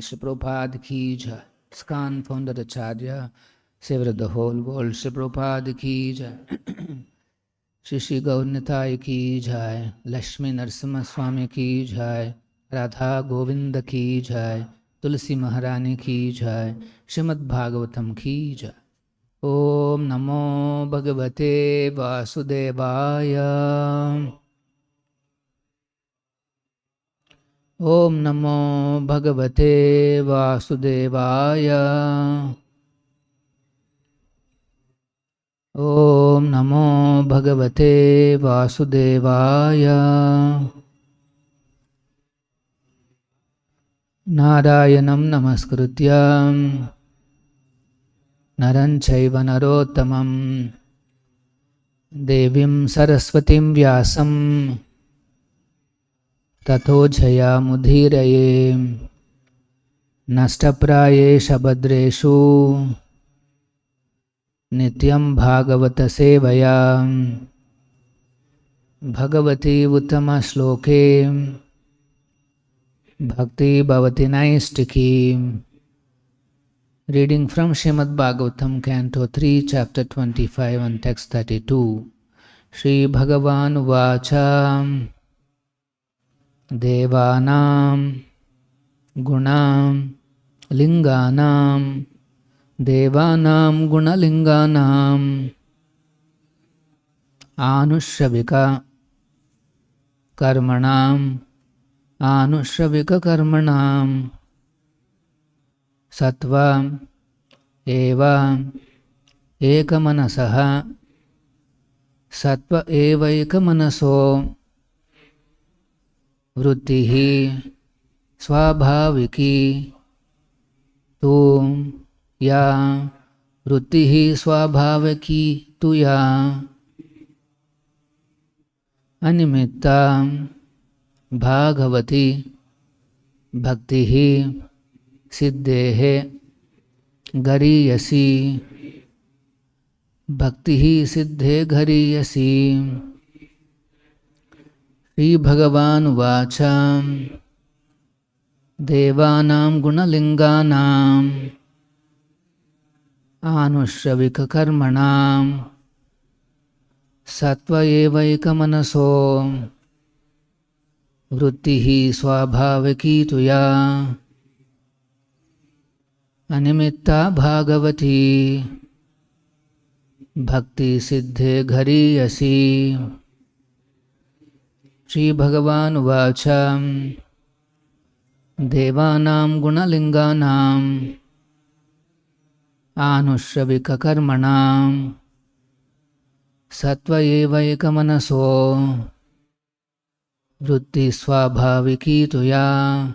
Shri Prabhupada ki jai. ISKCON founder Acharya, savior of the whole world. Shri Prabhupada ki jai. Shri Shri Gaura ki jai. Lakshmi Narasimha Swamy ki jai. Radha Govinda ki jai. Tulsi Maharani ki jai. Srimad Bhagavatam ki jai. Om Namo Bhagavate Vasudevaya. Om Namo Bhagavate Vasudevaya. Om Namo Bhagavate Vasudevaya. Narayanam Namaskrutyam Naran Chaiva Narottamam Devim Saraswatim Vyasam Tato Jaya Mudhiraye Nashtapraye Shabadreshu Nityam Bhagavata Sevaya Bhagavati Uttama Shloke Bhakti Bhavati Naistiki. Reading from Srimad Bhagavatam, Canto 3, Chapter 25 and Text 32. Shri Bhagavan Vacha Devanam Gunam Linganam Devanam Gunalinganam Anushavika Karmanam Anushavika Karmanam Sattva Eva Ekamanasaha Sattva Eva Ekamanaso Vrittihi Swabhaviki Tu Ya Vrittihi Swabhaviki Tu Ya Animitta Bhagavati Bhaktihi Siddhehe Gariyasi Bhaktihi Siddhe Gariyasi. Shri Bhagavan Vacha Devanam Gunalinganam Anushravika Karmanam Sattva Evaika Manaso Vrittihi Swabhaviki Tuya Animitta Bhagavati Bhakti Siddhe Ghariyasi. Shri Bhagavan Vacha Devanam Gunalinganam Anushravika Karmanam Sattva Evaika Manaso Vritti Swabhaviki Tuya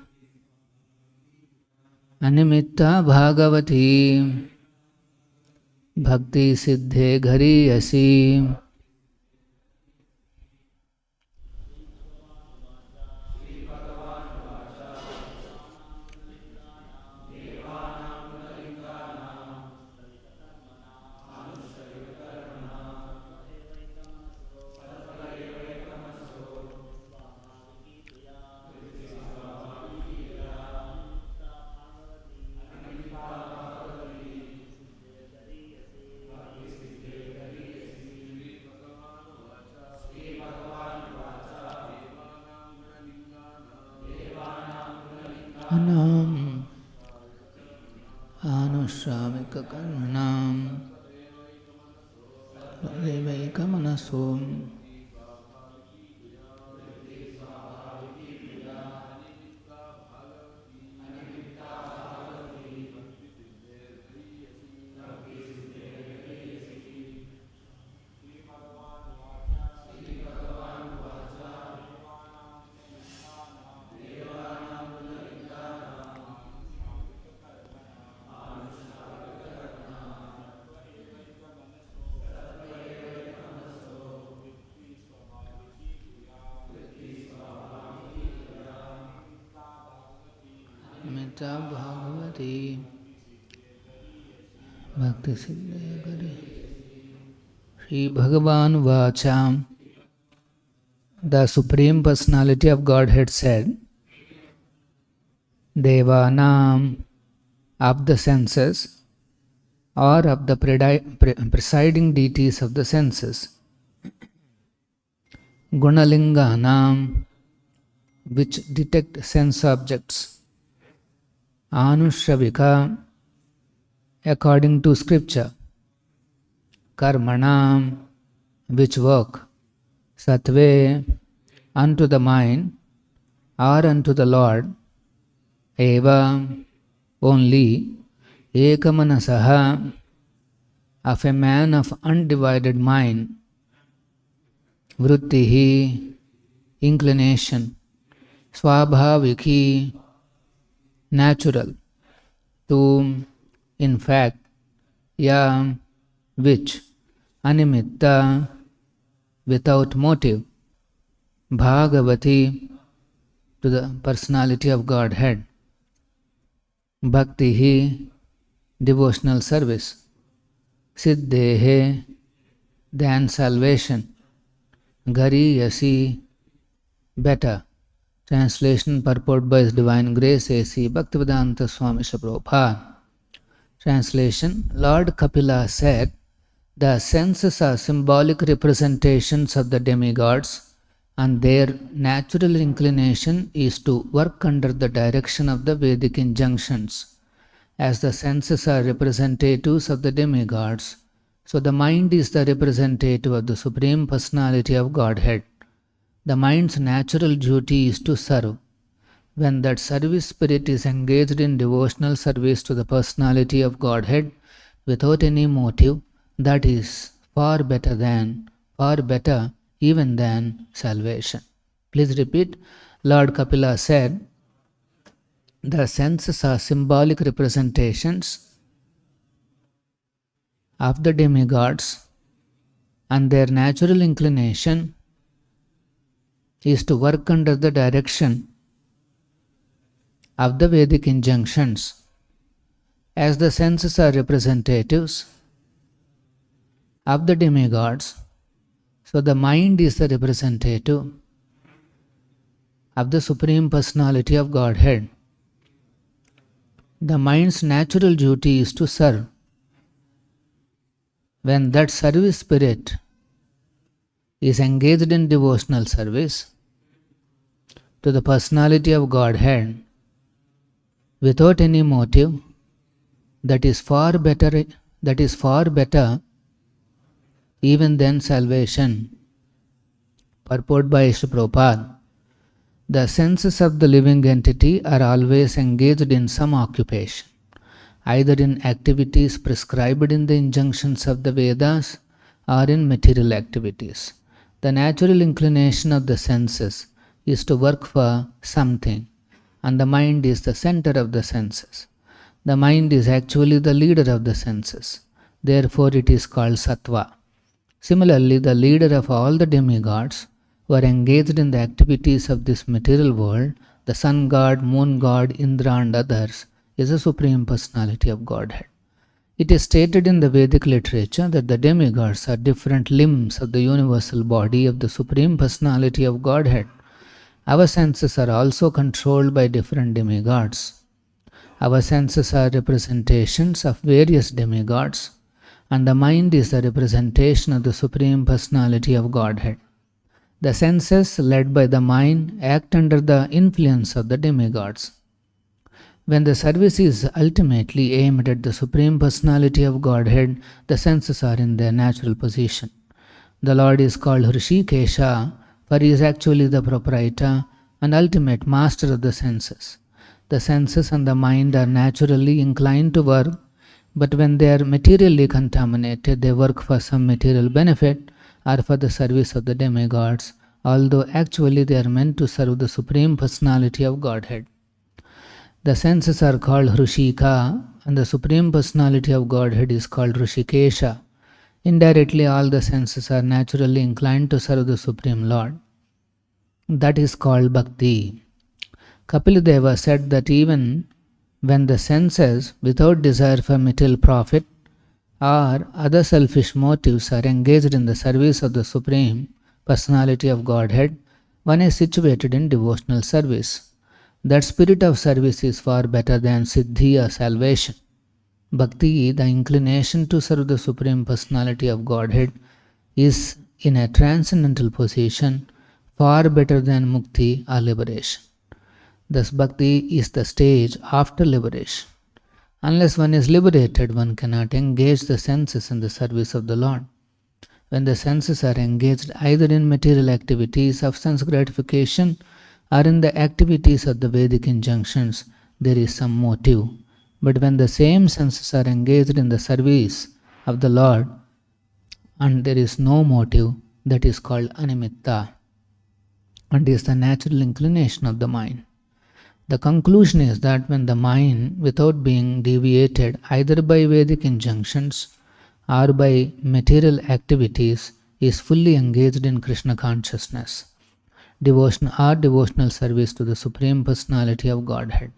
Animitta Bhagavati Bhakti Siddhe Ghariyasi. Anam Anushamika Karmanam Devaika Manasum Metta Bhagavati Bhakti Siddhe Gari. Shri Bhagavan Vacha, the Supreme Personality of Godhead said, Devanam, of the senses, or of the presiding deities of the senses. Gunalinganam, which detect sense objects. Anushavika, according to scripture. Karmanam, which work. Satve, unto the mind, or unto the Lord. Eva, only. Ekamanasaha, of a man of undivided mind. Vrittihi, inclination. Swabhaviki, natural. Tu, in fact. Ya, which. Animitta, without motive. Bhagavati, to the personality of Godhead. Bhaktihi, devotional service. Siddhehe, than salvation. Gariyasi, better. Translation purport by His Divine Grace A.C. Bhaktivedanta Swamy Prabhupada. Translation. Lord Kapila said, the senses are symbolic representations of the demigods, and their natural inclination is to work under the direction of the Vedic injunctions. As the senses are representatives of the demigods, so the mind is the representative of the Supreme Personality of Godhead. The mind's natural duty is to serve. When that service spirit is engaged in devotional service to the Personality of Godhead without any motive, that is far better even than salvation. Please repeat. Lord Kapila said, the senses are symbolic representations of the demigods, and their natural inclination is to work under the direction of the Vedic injunctions. As the senses are representatives of the demigods, so the mind is the representative of the Supreme Personality of Godhead. The mind's natural duty is to serve. When that service spirit is engaged in devotional service to the Personality of Godhead without any motive, that is far better even than salvation. Purport by Srila Prabhupada. The senses of the living entity are always engaged in some occupation, either in activities prescribed in the injunctions of the Vedas or in material activities. The natural inclination of the senses is to work for something, and the mind is the center of the senses. The mind is actually the leader of the senses. Therefore it is called Sattva. Similarly, the leader of all the demigods who are engaged in the activities of this material world, the sun god, moon god, Indra and others, is the Supreme Personality of Godhead. It is stated in the Vedic literature that the demigods are different limbs of the universal body of the Supreme Personality of Godhead. Our senses are also controlled by different demigods. Our senses are representations of various demigods, and the mind is the representation of the Supreme Personality of Godhead. The senses, led by the mind, act under the influence of the demigods. When the service is ultimately aimed at the Supreme Personality of Godhead, the senses are in their natural position. The Lord is called Hrishikesha, for he is actually the proprietor and ultimate master of the senses. The senses and the mind are naturally inclined to work, but when they are materially contaminated, they work for some material benefit or for the service of the demigods, although actually they are meant to serve the Supreme Personality of Godhead. The senses are called Hrishika, and the Supreme Personality of Godhead is called Hrishikesha. Indirectly, all the senses are naturally inclined to serve the Supreme Lord. That is called Bhakti. Kapila Deva said that even when the senses, without desire for material profit or other selfish motives, are engaged in the service of the Supreme Personality of Godhead, one is situated in devotional service. That spirit of service is far better than siddhi or salvation. Bhakti, the inclination to serve the Supreme Personality of Godhead, is in a transcendental position far better than mukti or liberation. Thus, bhakti is the stage after liberation. Unless one is liberated, one cannot engage the senses in the service of the Lord. When the senses are engaged either in material activities of sense gratification or in the activities of the Vedic injunctions, there is some motive. But when the same senses are engaged in the service of the Lord and there is no motive, that is called animitta and is the natural inclination of the mind. The conclusion is that when the mind, without being deviated either by Vedic injunctions or by material activities, is fully engaged in Krishna consciousness, devotional service to the Supreme Personality of Godhead,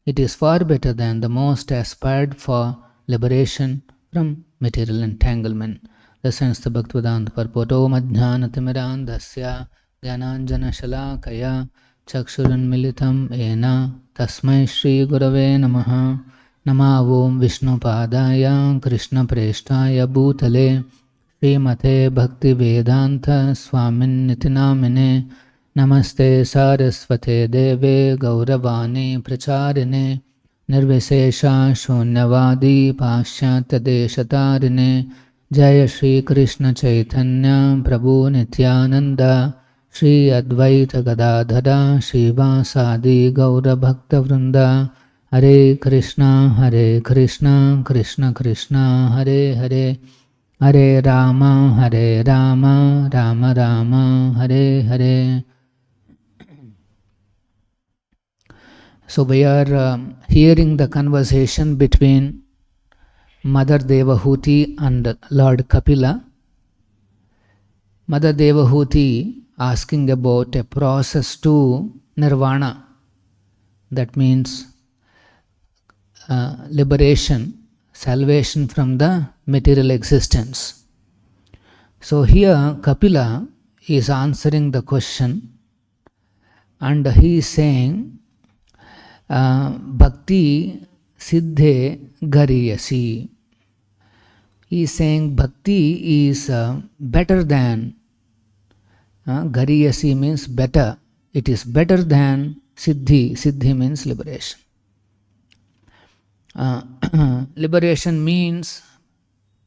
it is far better than the most aspired for liberation from material entanglement. The sense the Bhaktivedanta Purport Om Ajnanatimidandhasya Dhyananjana Shalakaya Chakshurunmilitam Ena Tasmai Shri Gurave Namaha Nama Om Vishnu Padaya Krishna Preshtaya Bhutale Srimate Bhakti Vedanta Swamin Nitinamine Namaste Saraswate Deve Gauravani Pracharine Nirvishesha Shunyavadi Pashyatya Deshatarine Jaya Shri Krishna Chaitanya Prabhu Nityananda Shri Advaita Gadadhara Shivasadi Gaura Bhakta Vrinda Hare Krishna Krishna Krishna Hare Hare Hare Rama Rama Rama Hare Hare. So we are hearing the conversation between Mother Devahuti and Lord Kapila. Mother Devahuti asking about a process to nirvana. That means liberation, salvation from the material existence. So here Kapila is answering the question and he is saying Bhakti Siddhe Gariyasi. He is saying Bhakti is better than, Gariyasi means better. It is better than Siddhi. Siddhi means liberation. Liberation means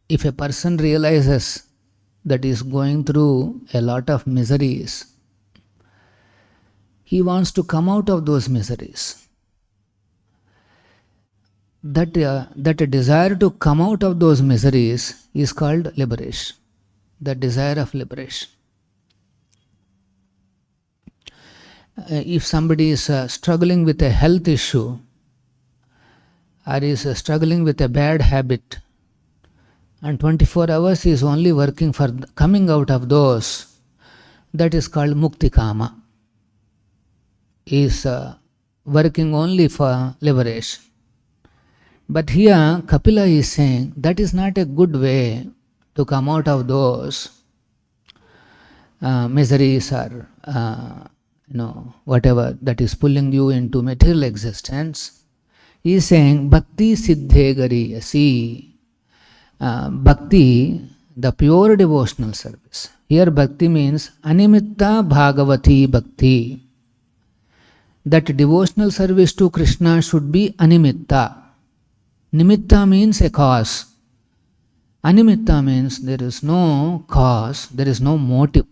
if a person realizes that he is going through a lot of miseries, he wants to come out of those miseries. That desire to come out of those miseries is called liberation. The desire of liberation. If somebody is struggling with a health issue or is struggling with a bad habit and 24 hours is only working for coming out of those, that is called mukti kama. He is working only for liberation. But here Kapila is saying that is not a good way to come out of those miseries or whatever that is pulling you into material existence. He is saying Bhakti Siddhe Gariyasi. Bhakti, the pure devotional service. Here Bhakti means Animitta Bhagavati Bhakti. That devotional service to Krishna should be Animitta. Nimitta means a cause. Animitta means there is no cause, there is no motive.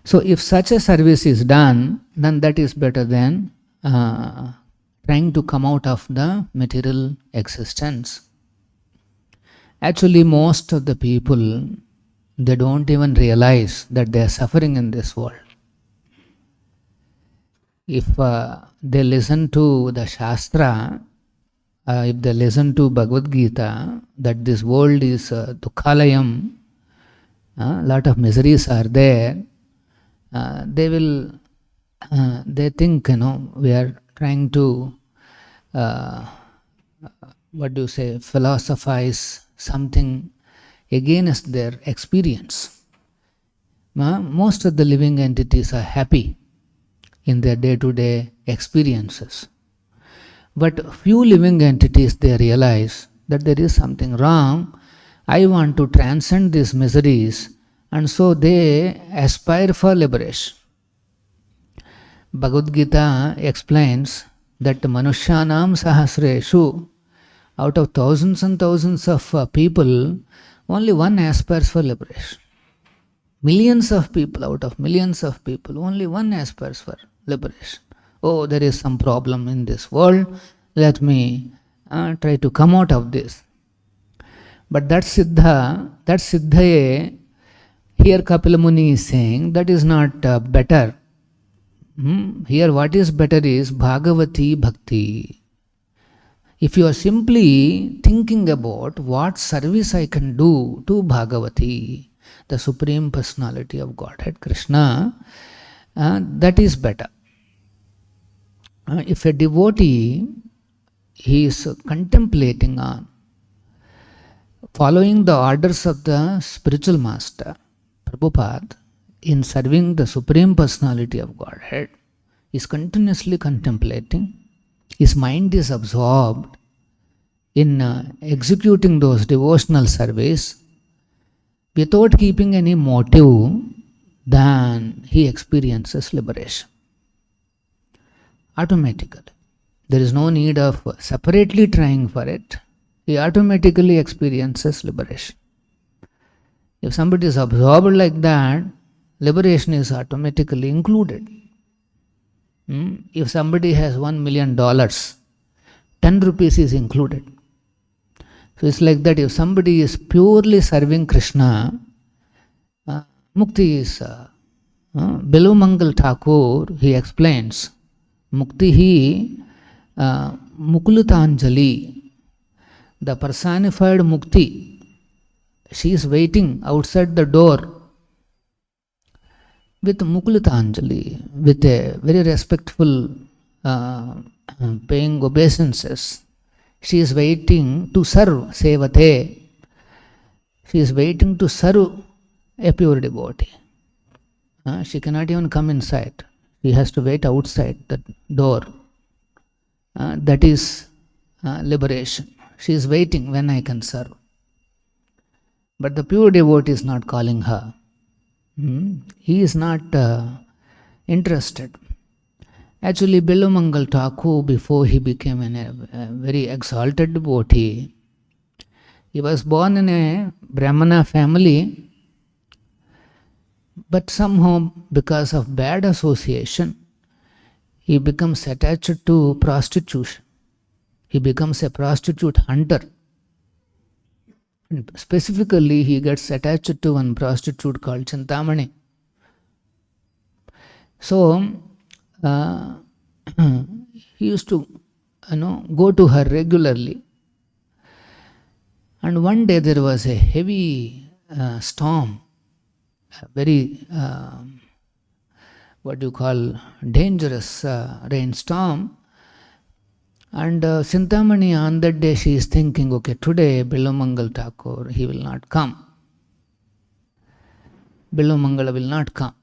So if such a service is done, then that is better than trying to come out of the material existence. Actually, most of the people, they don't even realize that they are suffering in this world. If they listen to the Shastra, if they listen to Bhagavad Gita, that this world is Dukhalayam, a lot of miseries are there, they think, we are trying to, philosophize something against their experience. Most of the living entities are happy in their day-to-day experiences. But few living entities, they realize that there is something wrong. I want to transcend these miseries, and so they aspire for liberation. Bhagavad Gita explains that Manushyanam Sahasreshu, out of thousands and thousands of people, only one aspires for liberation. Millions of people, out of millions of people, only one aspires for liberation. Oh, there is some problem in this world, let me try to come out of this. But that Siddhaye, here Kapila Muni is saying, that is not better. Here what is better is Bhagavati Bhakti. If you are simply thinking about what service I can do to Bhagavati, the Supreme Personality of Godhead, Krishna, that is better. If a devotee, he is contemplating on following the orders of the spiritual master, Prabhupada, in serving the Supreme Personality of Godhead, is continuously contemplating. His mind is absorbed in executing those devotional service without keeping any motive, then he experiences liberation. Automatically. There is no need of separately trying for it. He automatically experiences liberation. If somebody is absorbed like that, liberation is automatically included. If somebody has $1 million, 10 rupees is included. So it's like that. If somebody is purely serving Krishna, Mukti is Bilumangal Thakur, he explains, Mukti hi Mukulutanjali, the personified Mukti, she is waiting outside the door with Mukulutanjali, with a very respectful paying obeisances. She is waiting to serve Sevate. She is waiting to serve a pure devotee. She cannot even come inside. She has to wait outside the door. That is liberation. She is waiting when I can serve. But the pure devotee is not calling her. He is not interested. Actually, Bilumangal Thakur, before he became a very exalted devotee, he was born in a Brahmana family, but somehow because of bad association, he becomes attached to prostitution. He becomes a prostitute hunter. And specifically, he gets attached to one prostitute called Chintamani. So, he used to go to her regularly. And one day there was a heavy storm, a very dangerous rainstorm. And Sintamani, on that day, she is thinking, okay, today Bilumangal Thakur, he will not come. Bilumangala will not come.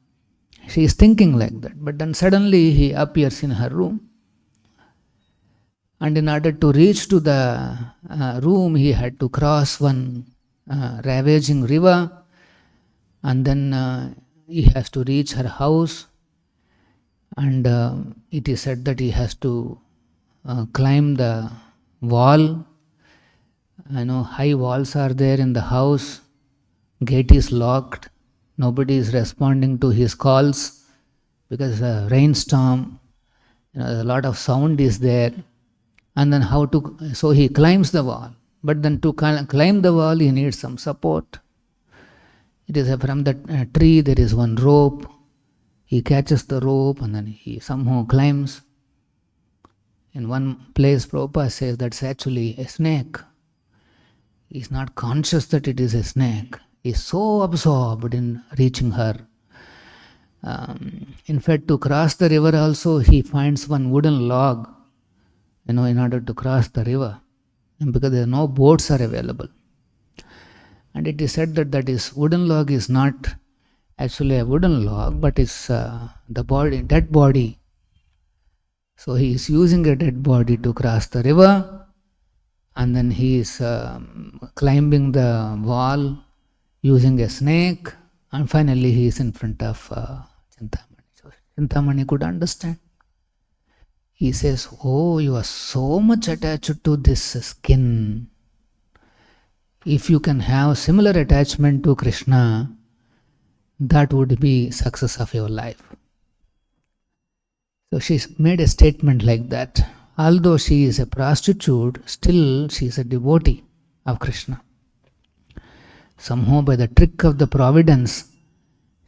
She is thinking like that. But then suddenly he appears in her room. And in order to reach to the room, he had to cross one ravaging river. And then he has to reach her house. And it is said that he has to climb the wall. High walls are there in the house. Gate is locked. Nobody is responding to his calls because a rainstorm, a lot of sound is there. And then so he climbs the wall. But then to climb the wall, he needs some support. It is from the tree, there is one rope. He catches the rope and then he somehow climbs. In one place, Prabhupada says that's actually a snake. He is not conscious that it is a snake. He is so absorbed in reaching her. In fact, to cross the river also, he finds one wooden log, in order to cross the river. And because there are no boats are available. And it is said that is wooden log is not actually a wooden log, but it's the body, dead body So he is using a dead body to cross the river, and then he is climbing the wall using a snake, and finally he is in front of Chintamani. So Chintamani could understand. He says, "Oh, you are so much attached to this skin. If you can have similar attachment to Krishna, that would be success of your life." So she made a statement like that. Although she is a prostitute, still she is a devotee of Krishna. Somehow by the trick of the providence,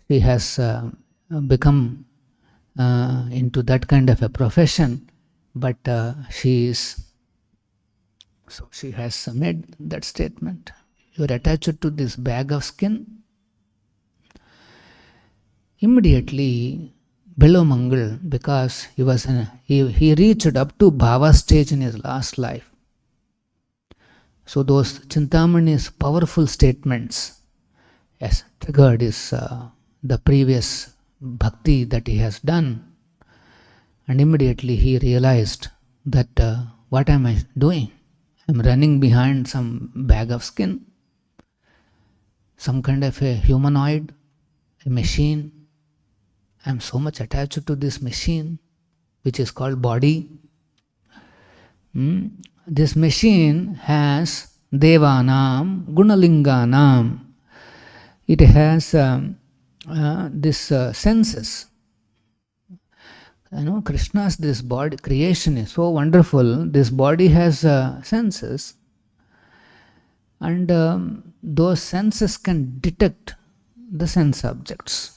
she has become into that kind of a profession, but she has made that statement. You are attached to this bag of skin. Immediately, Mangal, because he reached up to Bhava stage in his last life. So those Chintamani's powerful statements has triggered the previous bhakti that he has done, and immediately he realized that what am I doing? I'm running behind some bag of skin, some kind of a humanoid, a machine. I'm so much attached to this machine, which is called body. This machine has Devanam, Gunalinganam. It has this senses. Krishna's this body creation is so wonderful. This body has senses, and those senses can detect the sense objects.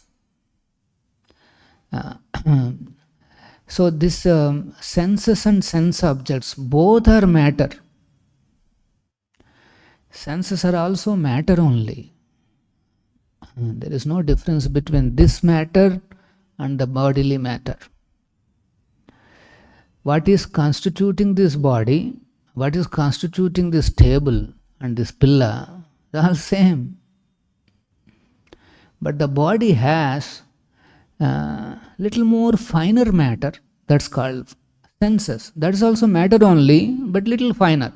So this senses and sense objects both are matter. Senses are also matter only. There is no difference between this matter and the bodily matter. What is constituting this body, what is constituting this table and this pillar, they are all same. But the body has little more finer matter, that's called senses. That is also matter only, but little finer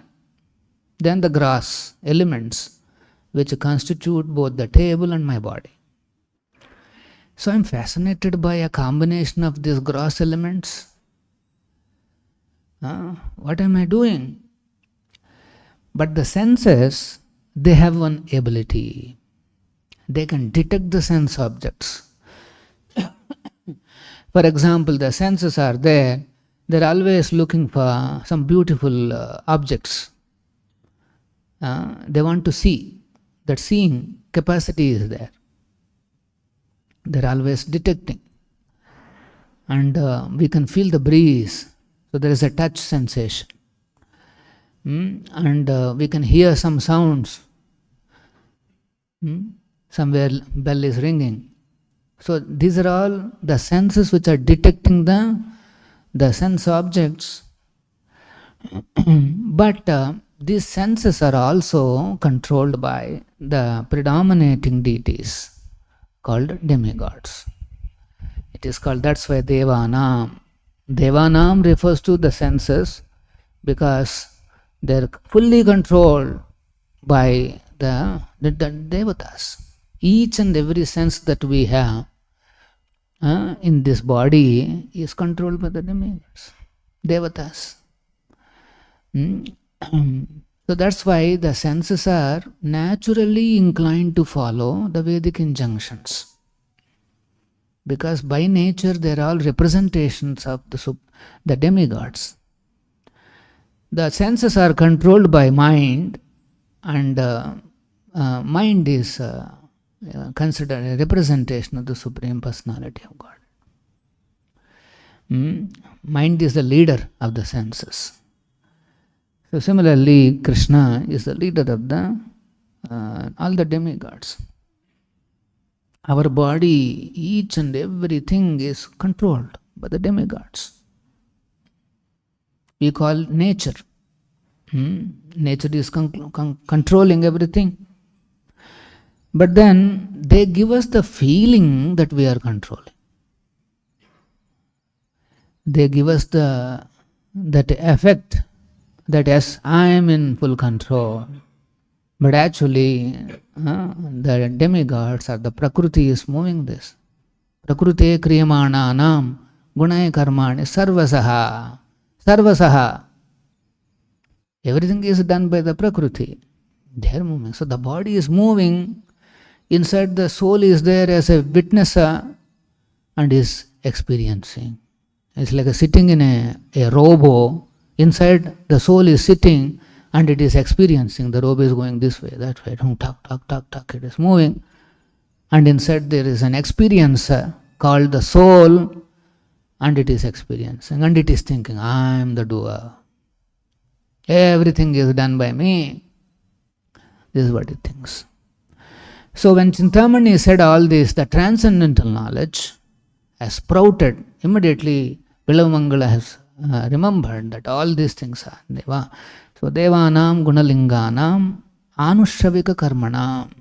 than the gross elements which constitute both the table and my body. So I am fascinated by a combination of these gross elements. What am I doing? But the senses, they have one ability. They can detect the sense objects. For example, the senses are there. They're always looking for some beautiful objects. They want to see. That seeing capacity is there. They're always detecting. And we can feel the breeze. So there is a touch sensation. And we can hear some sounds. Somewhere bell is ringing. So these are all the senses which are detecting the sense objects. But these senses are also controlled by the predominating deities called demigods. It is called, that's why Devanam. Devanam refers to the senses because they are fully controlled by the devatas. Each and every sense that we have in this body is controlled by the demigods, devatas. So that's why the senses are naturally inclined to follow the Vedic injunctions. Because by nature they are all representations of the demigods. The senses are controlled by mind, and mind is considered a representation of the Supreme Personality of Godhead. Mind is the leader of the senses. So similarly, Krishna is the leader of all the demigods. Our body, each and everything is controlled by the demigods. We call nature. Nature is controlling everything. But then they give us the feeling that we are controlling. they give us that effect that yes, I am in full control. But actually, the demigods or the Prakriti is moving this. Prakrute kriyamananam gunai karmani sarvasaha. Sarvasaha. Everything is done by the Prakriti. They are moving. So the body is moving. Inside the soul is there as a witnesser and is experiencing. It's like a sitting in a robo. Inside the soul is sitting and it is experiencing. The robe is going this way, that way. Tuck. It is moving. And inside there is an experiencer called the soul, and it is experiencing. And it is thinking, I am the doer. Everything is done by me. This is what it thinks. So when Chintamani said all this, the transcendental knowledge has sprouted. Immediately, Vilavamangala has remembered that all these things are Deva. So Devanam Gunalinganam Anushavika Karmanam.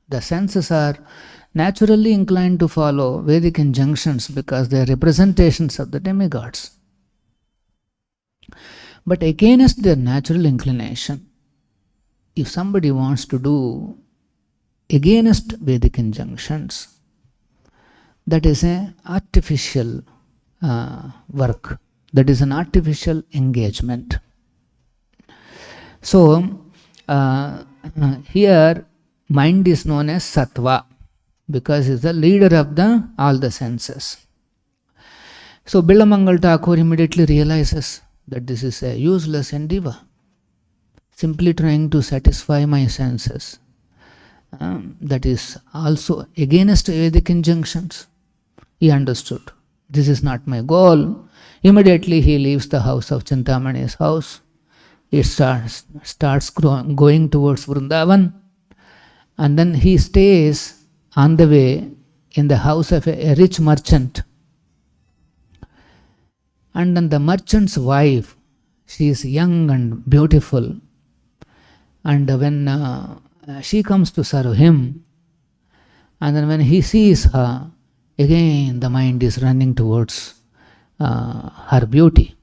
The senses are naturally inclined to follow Vedic injunctions because they are representations of the demigods. But against their natural inclination, if somebody wants to do against Vedic injunctions, that is an artificial work. That is an artificial engagement. So, here mind is known as Sattva because it's the leader of all the senses. So, Bilamangal Thakur immediately realizes that this is a useless endeavor, simply trying to satisfy my senses. That is also against Vedic injunctions. He understood. This is not my goal. Immediately he leaves the house of Chintamani's house. He starts going towards Vrindavan. And then he stays on the way in the house of a rich merchant. And then the merchant's wife, she is young and beautiful. And when she comes to serve him, and then when he sees her, again the mind is running towards her beauty.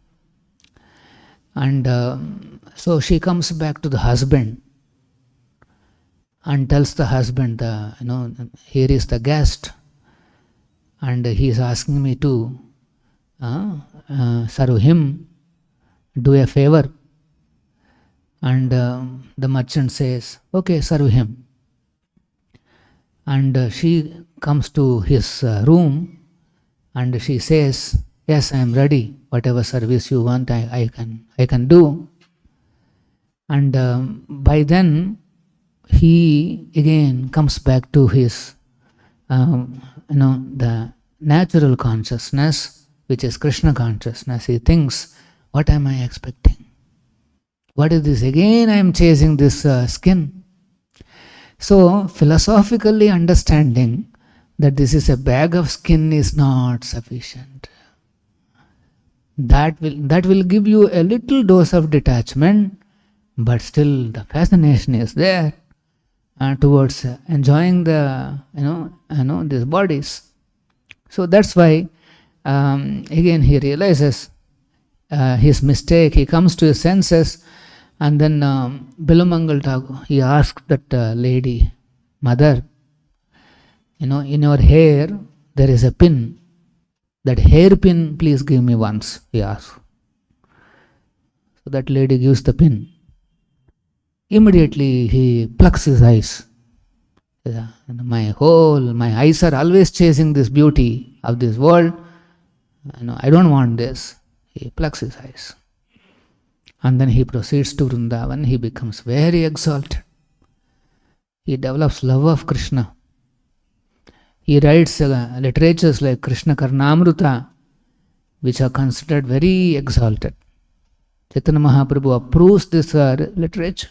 And so she comes back to the husband and tells the husband, here is the guest, and he is asking me to serve him, do a favor. And the merchant says, okay, serve him. And she comes to his room and she says, yes, I am ready. Whatever service you want, I can do. And by then, he again comes back to his, the natural consciousness, which is Krishna consciousness. He thinks, what am I expecting? What is this? Again, I am chasing this skin. So, philosophically understanding that this is a bag of skin is not sufficient. That will give you a little dose of detachment, but still the fascination is there towards enjoying the these bodies. So that's why again he realizes his mistake. He comes to his senses, and then Bilamangal Thakur, he asked that lady, mother, in your hair there is a pin. That hairpin, please give me once, he asked. So that lady gives the pin. Immediately he plucks his eyes. My eyes are always chasing this beauty of this world. I don't want this. He plucks his eyes. And then he proceeds to Vrindavan. He becomes very exalted. He develops love of Krishna. He writes literatures like Krishna Karnamrita, which are considered very exalted. Chaitanya Mahaprabhu approves this literature.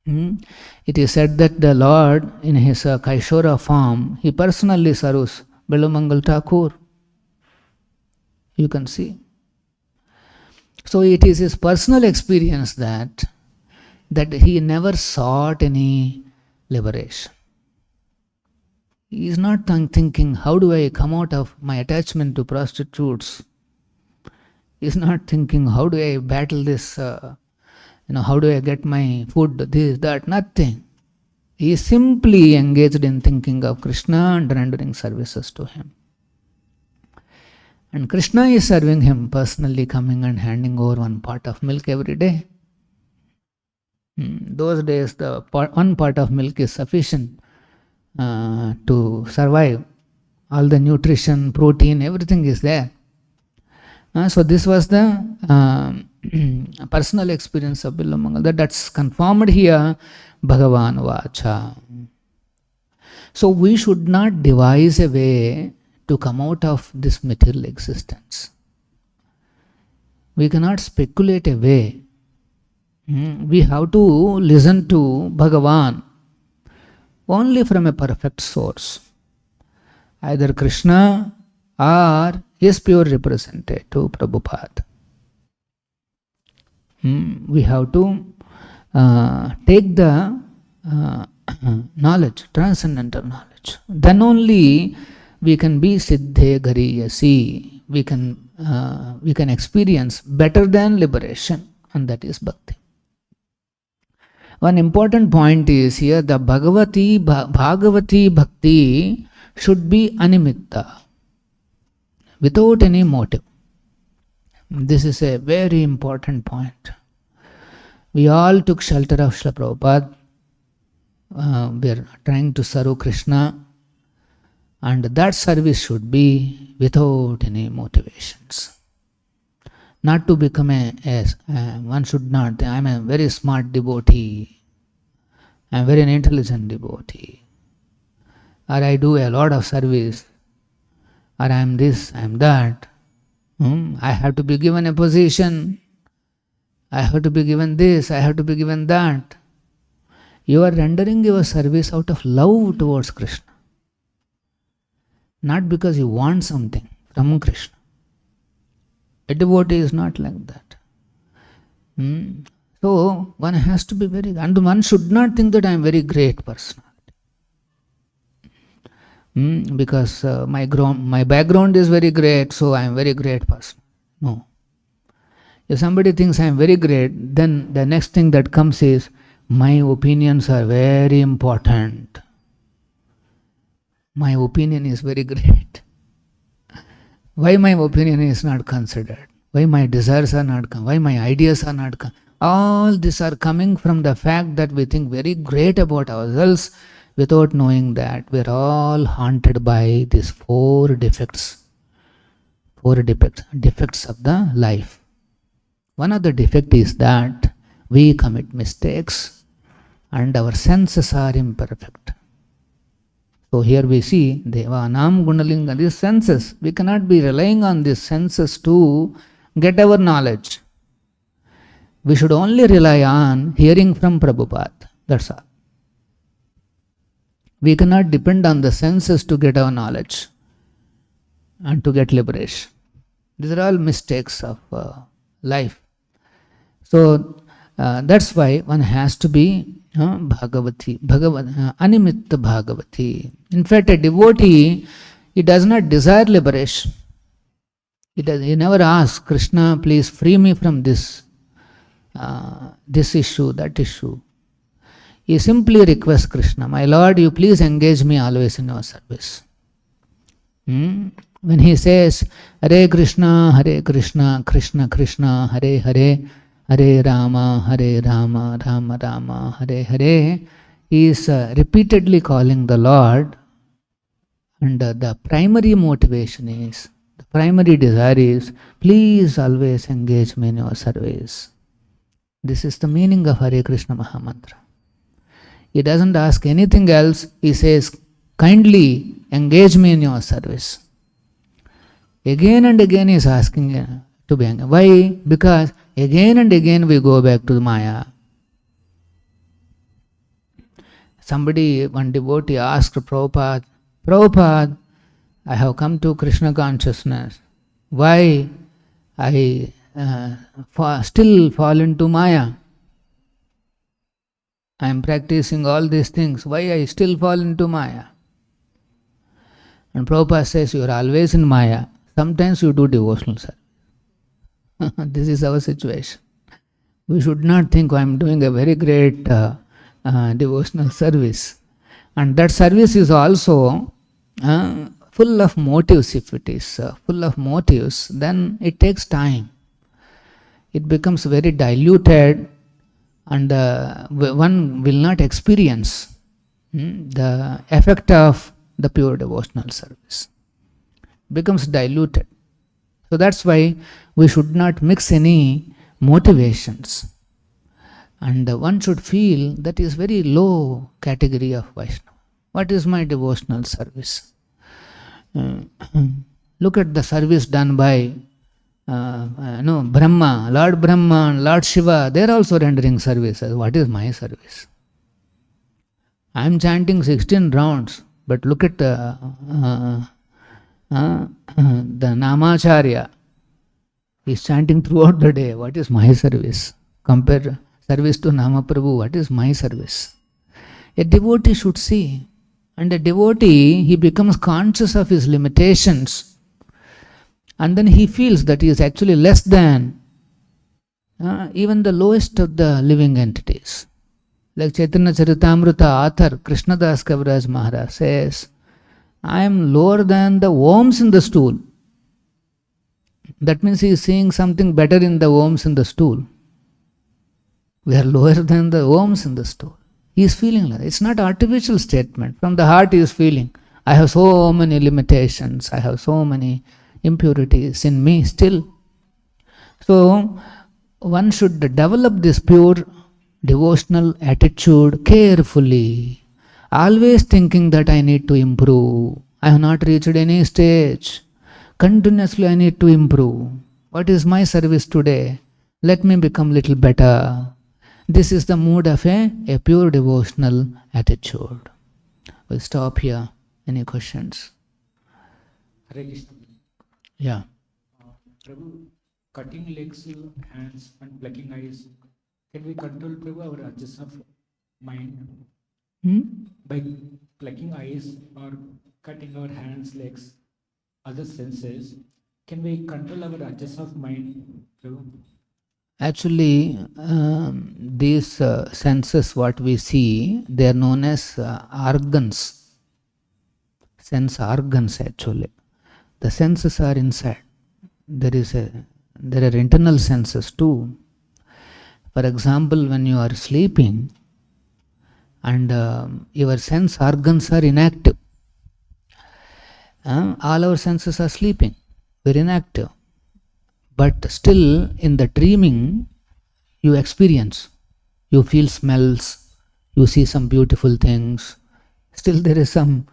It is said that the Lord, in his Kaishora form, he personally serves Bilamangal Thakur. You can see. So it is his personal experience that he never sought any liberation. He is not thinking, how do I come out of my attachment to prostitutes? He is not thinking, how do I battle this, how do I get my food, this, that, nothing. He is simply engaged in thinking of Krishna and rendering services to him. And Krishna is serving him personally, coming and handing over one pot of milk every day. Those days, one pot of milk is sufficient to survive. All the nutrition, protein, everything is there. So this was the personal experience of Lilamrita. That's confirmed here, Bhagavan Vacha. So we should not devise a way to come out of this material existence. We cannot speculate a way. We have to listen to Bhagavan only from a perfect source, either Krishna or his pure representative, Prabhupada. We have to take the knowledge, transcendental knowledge. Then only we can be Siddhe Gariyasi. We can experience better than liberation, and that is bhakti. One important point is here, the Bhagavati bhakti should be animitta, without any motive. This is a very important point. We all took shelter of Srila Prabhupada. We are trying to serve Krishna, and that service should be without any motivations. Not to become one should not, I am a very smart devotee, I am very intelligent devotee, or I do a lot of service, or I am this, I am that. I have to be given a position, I have to be given this, I have to be given that. You are rendering your service out of love towards Krishna, not because you want something from Krishna. A devotee is not like that. So one has to be and one should not think that I am very great personality. Because my background is very great, so I am very great person. No. If somebody thinks I am very great, then the next thing that comes is, my opinions are very important. My opinion is very great. Why my opinion is not considered? Why my desires are not come? Why my ideas are not come? All these are coming from the fact that we think very great about ourselves without knowing that we are all haunted by these four defects of the life. One of the defects is that we commit mistakes and our senses are imperfect. So here we see Devanam Gunalinga, these senses. We cannot be relying on these senses to get our knowledge. We should only rely on hearing from Prabhupada. That's all. We cannot depend on the senses to get our knowledge and to get liberation. These are all mistakes of life. So that's why one has to be Bhagavati, Animitta Bhagavati. In fact, a devotee, he does not desire liberation. He never asks, Krishna, please free me from this issue, that issue. He simply requests Krishna, my Lord, you please engage me always in your service. When he says, Hare Krishna, Krishna Krishna, Hare Hare, Hare Rama, Rama Rama, Hare Hare, he is repeatedly calling the Lord, and the primary motivation is, the primary desire is, please always engage me in your service. This is the meaning of Hare Krishna Mahamantra. He doesn't ask anything else, he says, kindly engage me in your service. Again and again he is asking to be engaged. Why? Because again and again we go back to Maya. One devotee asked Prabhupada, I have come to Krishna consciousness. Why I still fall into Maya? I am practicing all these things. Why I still fall into Maya? And Prabhupada says, you are always in Maya. Sometimes you do devotional service. This is our situation. We should not think, I am doing a very great devotional service. And that service is also full of motives. If it is full of motives, then it takes time. It becomes very diluted, and one will not experience the effect of the pure devotional service. Becomes diluted. So that's why we should not mix any motivations. And one should feel that is very low category of Vaishnava. What is my devotional service? Look at the service done by Brahma, Lord Brahma, and Lord Shiva. They are also rendering services. What is my service? I am chanting 16 rounds, but look at the Namacharya. He is chanting throughout the day. What is my service? Compare service to Nama Prabhu. What is my service? A devotee should see. And a devotee, he becomes conscious of his limitations. And then he feels that he is actually less than even the lowest of the living entities. Like Chaitanya Charitamrita author Krishnadas Kaviraj Maharaj says, I am lower than the worms in the stool. That means he is seeing something better in the worms in the stool. We are lower than the worms in the stool. He is feeling like that. It's not artificial statement. From the heart he is feeling, I have so many limitations, I have so many impurities in me still. So one should develop this pure devotional attitude carefully, always thinking that I need to improve. I have not reached any stage. Continuously I need to improve. What is my service today? Let me become little better. This is the mood of a pure devotional attitude. We'll stop here. Any questions? Hare Krishna. Yeah. Prabhu, cutting legs, hands, and plucking eyes. Can we control, Prabhu, our urges of mind by plucking eyes or cutting our hands, legs, other senses? Can we control our urges of mind, Prabhu? Actually, these senses, what we see, they are known as organs. Sense organs, actually. The senses are inside. There are internal senses too. For example, when you are sleeping and your sense organs are inactive, all our senses are sleeping, very inactive. But still, in the dreaming, you experience, you feel smells, you see some beautiful things. Still, there is some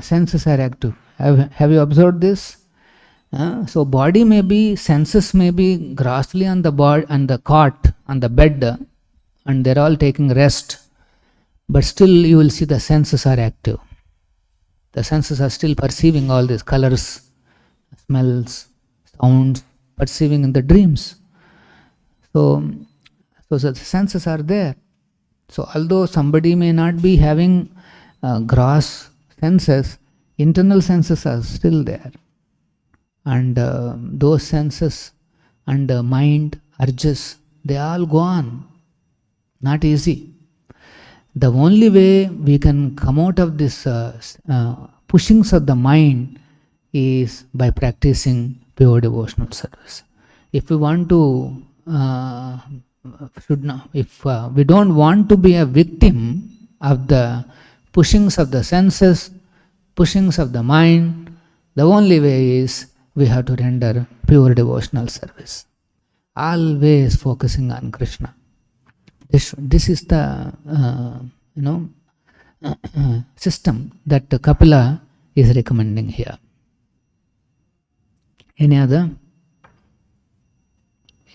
senses are active. Have you observed this? So, body may be, senses may be grossly on the body, on the cot, on the bed, and they're all taking rest. But still, you will see the senses are active. The senses are still perceiving all these colors, smells, sounds, perceiving in the dreams. So the senses are there. So although somebody may not be having gross senses, internal senses are still there. And those senses and mind, urges, they all go on. Not easy. The only way we can come out of this pushings of the mind is by practicing pure devotional service. If we want to, if we don't want to be a victim of the pushings of the senses, pushings of the mind, the only way is we have to render pure devotional service. Always focusing on Krishna. This is the system that Kapila is recommending here. Any other?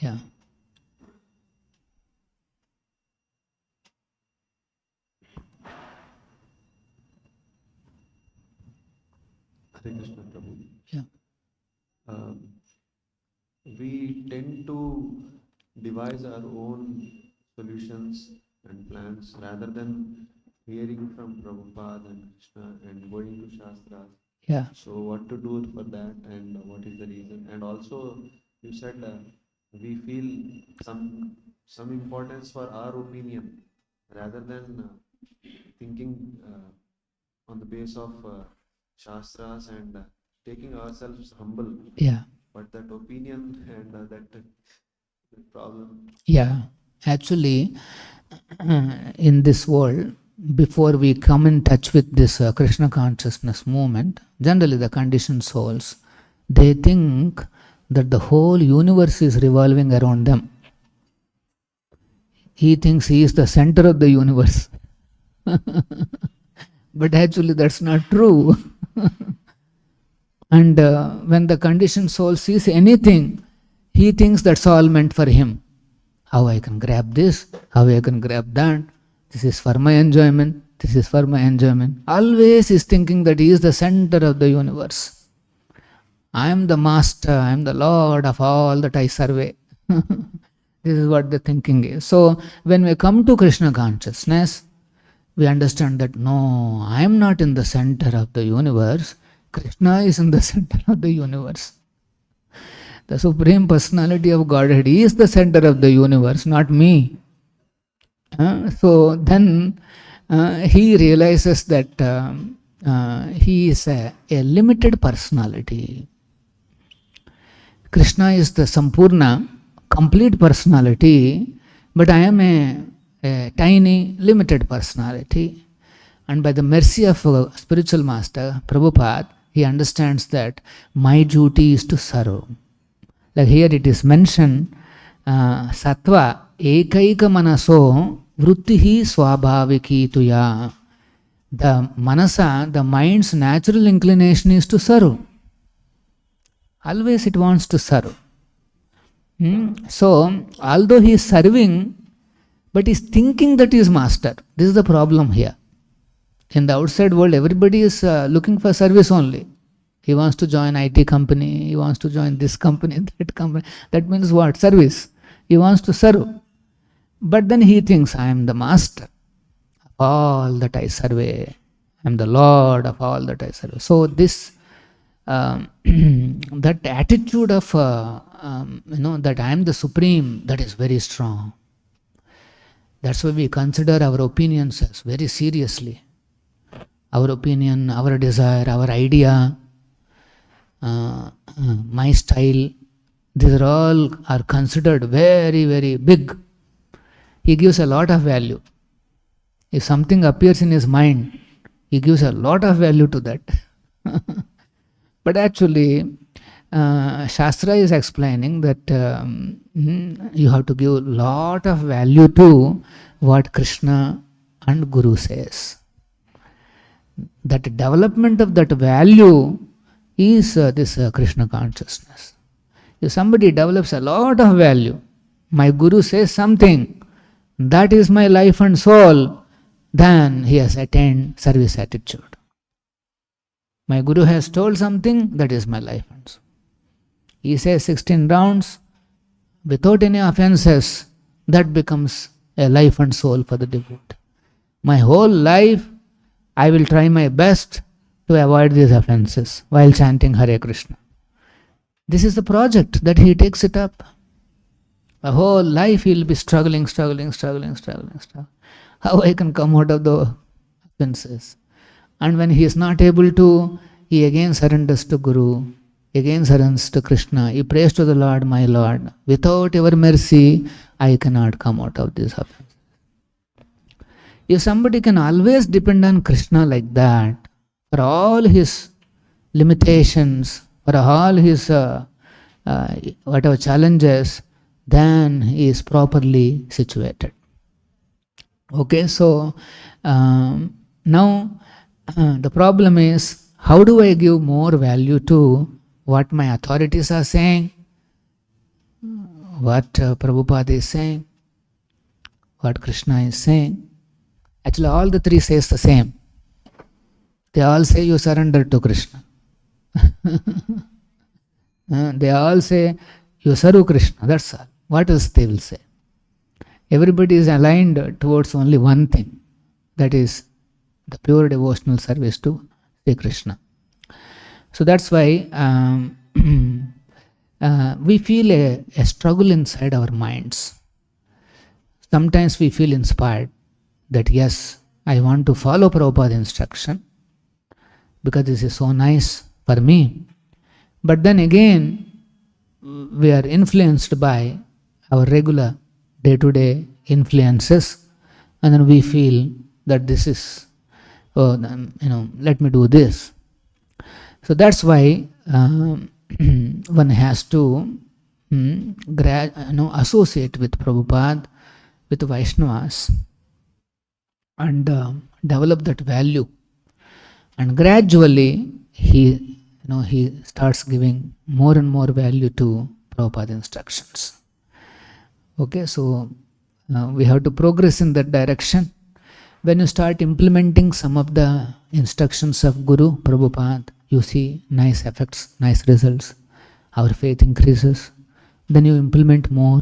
Yeah. Hare Krishna Prabhu. Yeah. We tend to devise our own solutions and plans rather than hearing from Prabhupada and Krishna and going to Shastras. Yeah. So what to do for that, and what is the reason? And also, you said we feel some importance for our opinion rather than thinking on the base of shastras and taking ourselves humble. Yeah. But that opinion and that problem. Yeah. Actually, in this world, before we come in touch with this Krishna consciousness movement, generally the conditioned souls, they think that the whole universe is revolving around them. He thinks he is the center of the universe. But actually that's not true. And when the conditioned soul sees anything, he thinks that's all meant for him. How I can grab this, how I can grab that, this is for my enjoyment, this is for my enjoyment. Always is thinking that he is the center of the universe. I am the master, I am the lord of all that I survey. This is what the thinking is. So when we come to Krishna consciousness, we understand that no, I am not in the center of the universe. Krishna is in the center of the universe. The Supreme Personality of Godhead is the center of the universe, not me. So then he realizes that he is a limited personality. Krishna is the Sampurna, complete personality, but I am a tiny, limited personality. And by the mercy of a spiritual master, Prabhupada, he understands that my duty is to serve. Like here it is mentioned, Sattva ekaika manaso vruttihi swabhaviki tuya. The manasa, the mind's natural inclination is to serve. Always it wants to serve. So, although he is serving, but he is thinking that he is master. This is the problem here. In the outside world, everybody is looking for service only. He wants to join IT company, he wants to join this company, that company. That means what? Service. He wants to serve. But then he thinks, I am the master of all that I survey. I am the Lord of all that I survey. So this, that attitude of, that I am the Supreme, that is very strong. That's why we consider our opinions as very seriously. Our opinion, our desire, our idea, my style, these are considered very, very big. He gives a lot of value. If something appears in his mind, he gives a lot of value to that. But actually, Shastra is explaining that you have to give a lot of value to what Krishna and Guru says. That development of that value is this Krishna consciousness. If somebody develops a lot of value, my Guru says something, that is my life and soul, then he has attained service attitude. My Guru has told something, that is my life and soul. He says 16 rounds, without any offenses, that becomes a life and soul for the devotee. My whole life, I will try my best to avoid these offenses while chanting Hare Krishna. This is the project that he takes it up. A whole life he will be struggling. How I can come out of the offenses? And when he is not able to, he again surrenders to Guru, again surrenders to Krishna. He prays to the Lord, my Lord, without your mercy, I cannot come out of this offense. If somebody can always depend on Krishna like that, for all his limitations, for all his whatever challenges, then he is properly situated. Okay, so now the problem is, how do I give more value to what my authorities are saying, what Prabhupada is saying, what Krishna is saying? Actually, all the three says the same. They all say you surrender to Krishna. They all say you serve Krishna, that's all. What else they will say? Everybody is aligned towards only one thing, that is the pure devotional service to Sri Krishna. So that's why we feel a struggle inside our minds. Sometimes we feel inspired that yes, I want to follow Prabhupada's instruction because this is so nice for me. But then again, we are influenced by our regular day-to-day influences, and then we feel that this is, let me do this. So that's why one has to associate with Prabhupada, with Vaishnavas, and develop that value. And gradually he starts giving more and more value to Prabhupada's instructions. Okay, so we have to progress in that direction. When you start implementing some of the instructions of Guru Prabhupada, you see nice effects, nice results. Our faith increases. Then you implement more,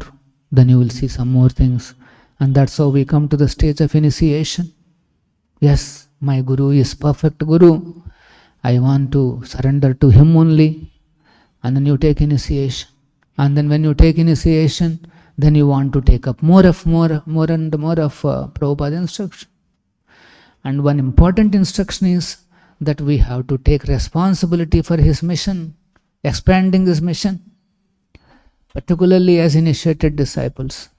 then you will see some more things. And that's how we come to the stage of initiation. Yes, my Guru is perfect Guru. I want to surrender to him only. And then you take initiation. And then when you take initiation, then you want to take up more and more of Prabhupada's instruction. And one important instruction is that we have to take responsibility for his mission, expanding his mission, particularly as initiated disciples.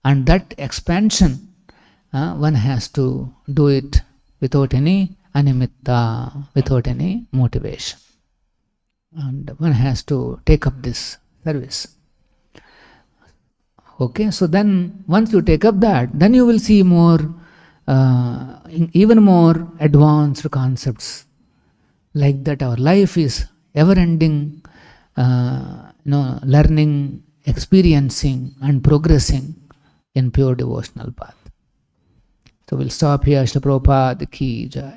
And that expansion, one has to do it without any animitta, without any motivation. And one has to take up this service. Okay, so then once you take up that, then you will see more, even more advanced concepts, like that our life is ever-ending, learning, experiencing, and progressing in pure devotional path. So we'll stop here. Shri Prabhupada ki jai.